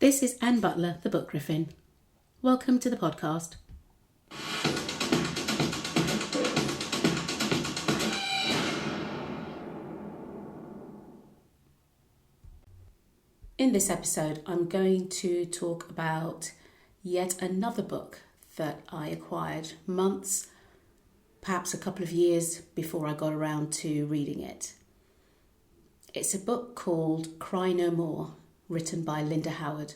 This is Anne Butler, the Book Griffin. Welcome to the podcast. In this episode, I'm going to talk about yet another book that I acquired months, perhaps a couple of years before I got around to reading it. It's a book called Cry No More, written by Linda Howard.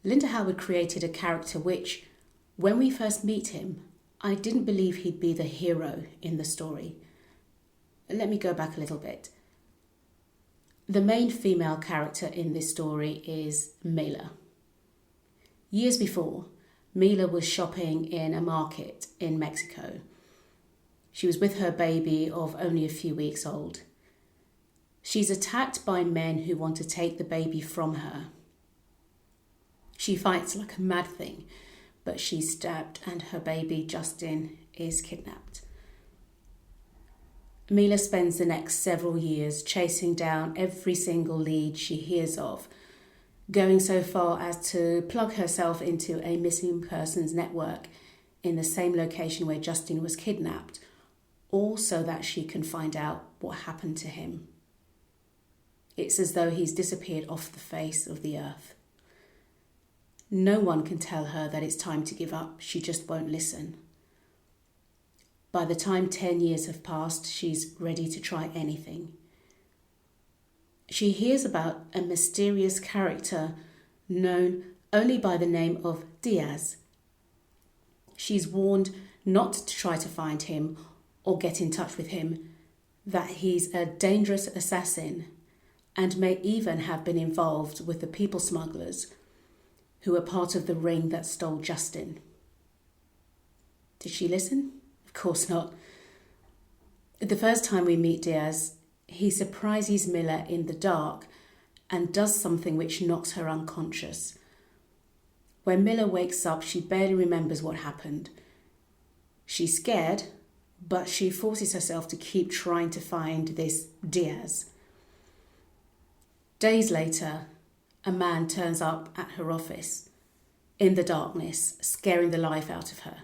Linda Howard created a character which, when we first meet him, I didn't believe he'd be the hero in the story. Let me go back a little bit. The main female character in this story is Mila. Years before, Mila was shopping in a market in Mexico. She was with her baby of only a few weeks old. She's attacked by men who want to take the baby from her. She fights like a mad thing, but she's stabbed and her baby, Justin, is kidnapped. Mila spends the next several years chasing down every single lead she hears of, going so far as to plug herself into a missing persons network in the same location where Justin was kidnapped, all so that she can find out what happened to him. It's as though he's disappeared off the face of the earth. No one can tell her that it's time to give up. She just won't listen. By the time 10 years have passed, she's ready to try anything. She hears about a mysterious character known only by the name of Diaz. She's warned not to try to find him or get in touch with him, that he's a dangerous assassin and may even have been involved with the people smugglers who were part of the ring that stole Justin. Did she listen? Of course not. The first time we meet Diaz, he surprises Mila in the dark and does something which knocks her unconscious. When Mila wakes up, she barely remembers what happened. She's scared, but she forces herself to keep trying to find this Diaz. Days later, a man turns up at her office in the darkness, scaring the life out of her.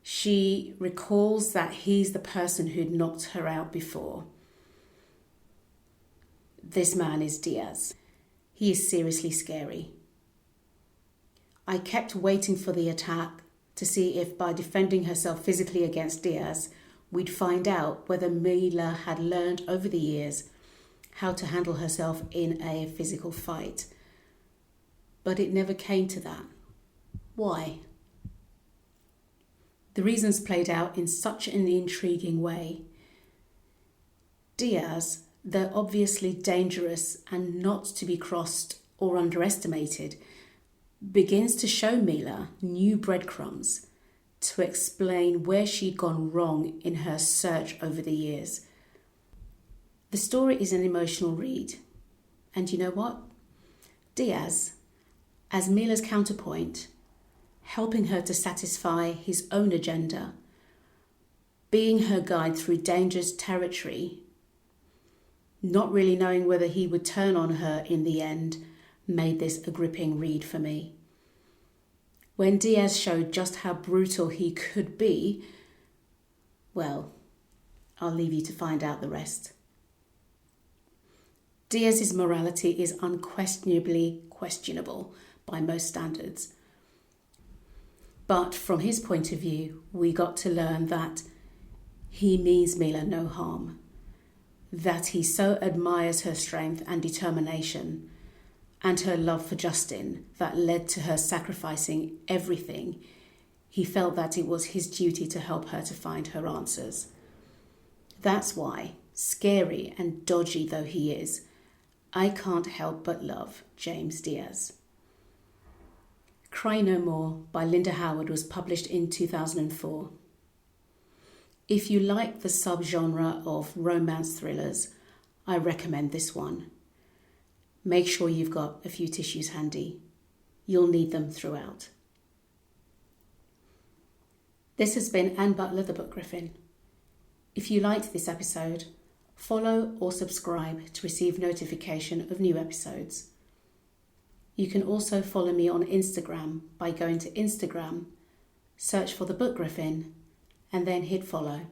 She recalls that he's the person who'd knocked her out before. This man is Diaz. He is seriously scary. I kept waiting for the attack to see if by defending herself physically against Diaz, we'd find out whether Mila had learned over the years how to handle herself in a physical fight. But it never came to that. Why? The reasons played out in such an intriguing way. Diaz, though obviously dangerous and not to be crossed or underestimated, begins to show Mila new breadcrumbs to explain where she'd gone wrong in her search over the years. The story is an emotional read. And you know what? Diaz, as Mila's counterpoint, helping her to satisfy his own agenda, being her guide through dangerous territory, not really knowing whether he would turn on her in the end, made this a gripping read for me. When Diaz showed just how brutal he could be, well, I'll leave you to find out the rest. Diaz's morality is unquestionably questionable by most standards. But from his point of view, we got to learn that he means Mila no harm, that he so admires her strength and determination and her love for Justin that led to her sacrificing everything. He felt that it was his duty to help her to find her answers. That's why, scary and dodgy though he is, I can't help but love James Diaz. Cry No More by Linda Howard was published in 2004. If you like the subgenre of romance thrillers, I recommend this one. Make sure you've got a few tissues handy. You'll need them throughout. This has been Anne Butler, the Book Griffin. If you liked this episode, Follow or subscribe to receive notification of new episodes. You can also follow me on Instagram by going to Instagram, search for The Book Griffin, and then hit follow.